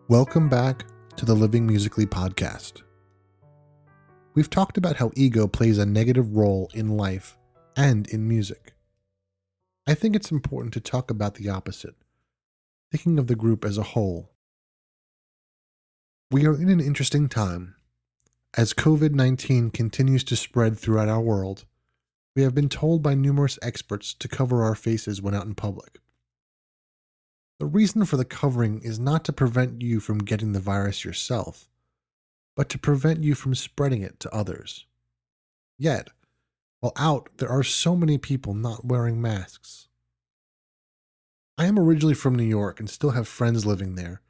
Welcome back to the Living Musically podcast. We've talked about how ego plays a negative role in life and in music. I think it's important to talk about the opposite, thinking of the group as a whole. We are in an interesting time. As COVID-19 continues to spread throughout our world, we have been told by numerous experts to cover our faces when out in public. The reason for the covering is not to prevent you from getting the virus yourself, but to prevent you from spreading it to others. Yet, while out, there are so many people not wearing masks. I am originally from New York and still have friends living there,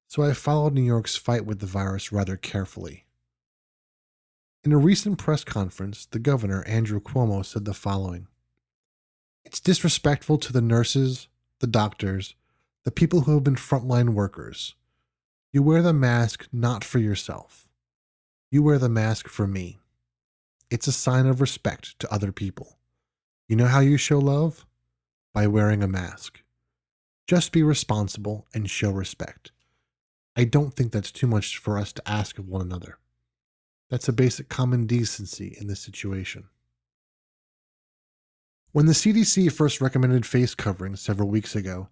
so I followed New York's fight with the virus rather carefully. In a recent press conference, the governor, Andrew Cuomo, said the following: "It's disrespectful to the nurses, the doctors, the people who have been frontline workers. You wear the mask not for yourself. You wear the mask for me. It's a sign of respect to other people. You know how you show love? By wearing a mask. Just be responsible and show respect. I don't think that's too much for us to ask of one another. That's a basic common decency in this situation." When the CDC first recommended face coverings several weeks ago,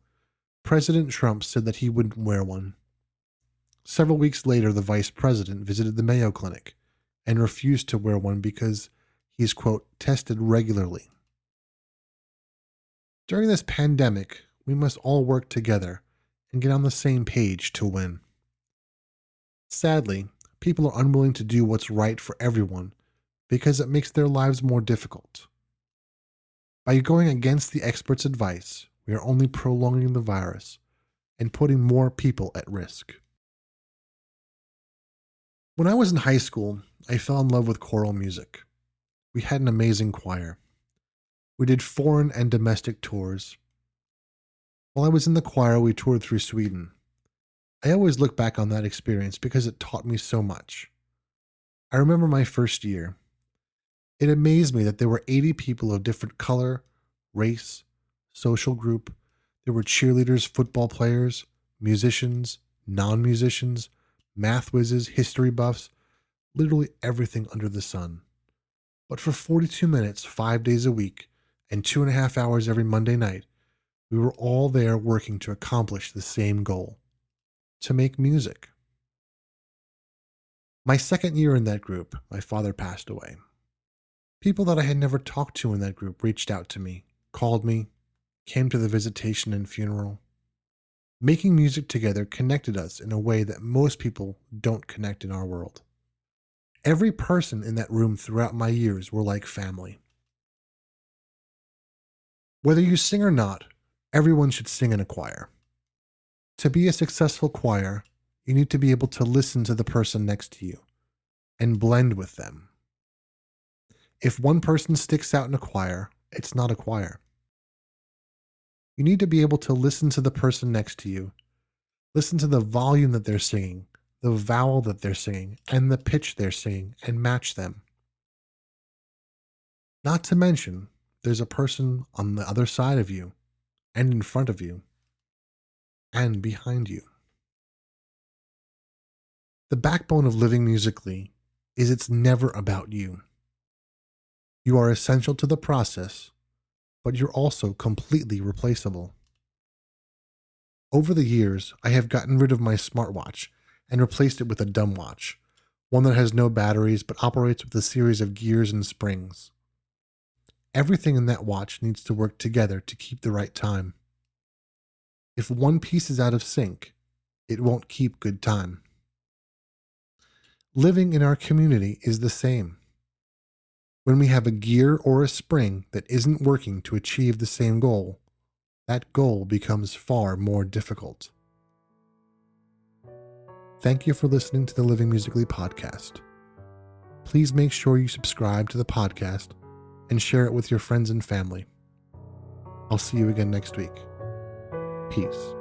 President Trump said that he wouldn't wear one. Several weeks later, the vice president visited the Mayo Clinic and refused to wear one because he's, quote, tested regularly. During this pandemic, we must all work together and get on the same page to win. Sadly, people are unwilling to do what's right for everyone because it makes their lives more difficult. By going against the experts' advice, we are only prolonging the virus and putting more people at risk. When I was in high school, I fell in love with choral music. We had an amazing choir. We did foreign and domestic tours. While I was in the choir, we toured through Sweden. I always look back on that experience because it taught me so much. I remember my first year. It amazed me that there were 80 people of different color, race, social group. There were cheerleaders, football players, musicians, non-musicians, math whizzes, history buffs, literally everything under the sun. But for 42 minutes, 5 days a week, and 2.5 hours every Monday night, we were all there working to accomplish the same goal: to make music. My second year in that group, my father passed away. People that I had never talked to in that group reached out to me, called me, came to the visitation and funeral. Making music together connected us in a way that most people don't connect in our world. Every person in that room throughout my years were like family. Whether you sing or not, everyone should sing in a choir. To be a successful choir, you need to be able to listen to the person next to you and blend with them. If one person sticks out in a choir, it's not a choir. You need to be able to listen to the person next to you, listen to the volume that they're singing, the vowel that they're singing, and the pitch they're singing, and match them. Not to mention, there's a person on the other side of you, and in front of you, and behind you. The backbone of living musically is it's never about you. You are essential to the process, but you're also completely replaceable. Over the years, I have gotten rid of my smartwatch and replaced it with a dumb watch, one that has no batteries but operates with a series of gears and springs. Everything in that watch needs to work together to keep the right time. If one piece is out of sync, it won't keep good time. Living in our community is the same. When we have a gear or a spring that isn't working to achieve the same goal, that goal becomes far more difficult. Thank you for listening to the Living Musically podcast. Please make sure you subscribe to the podcast and share it with your friends and family. I'll see you again next week. Peace.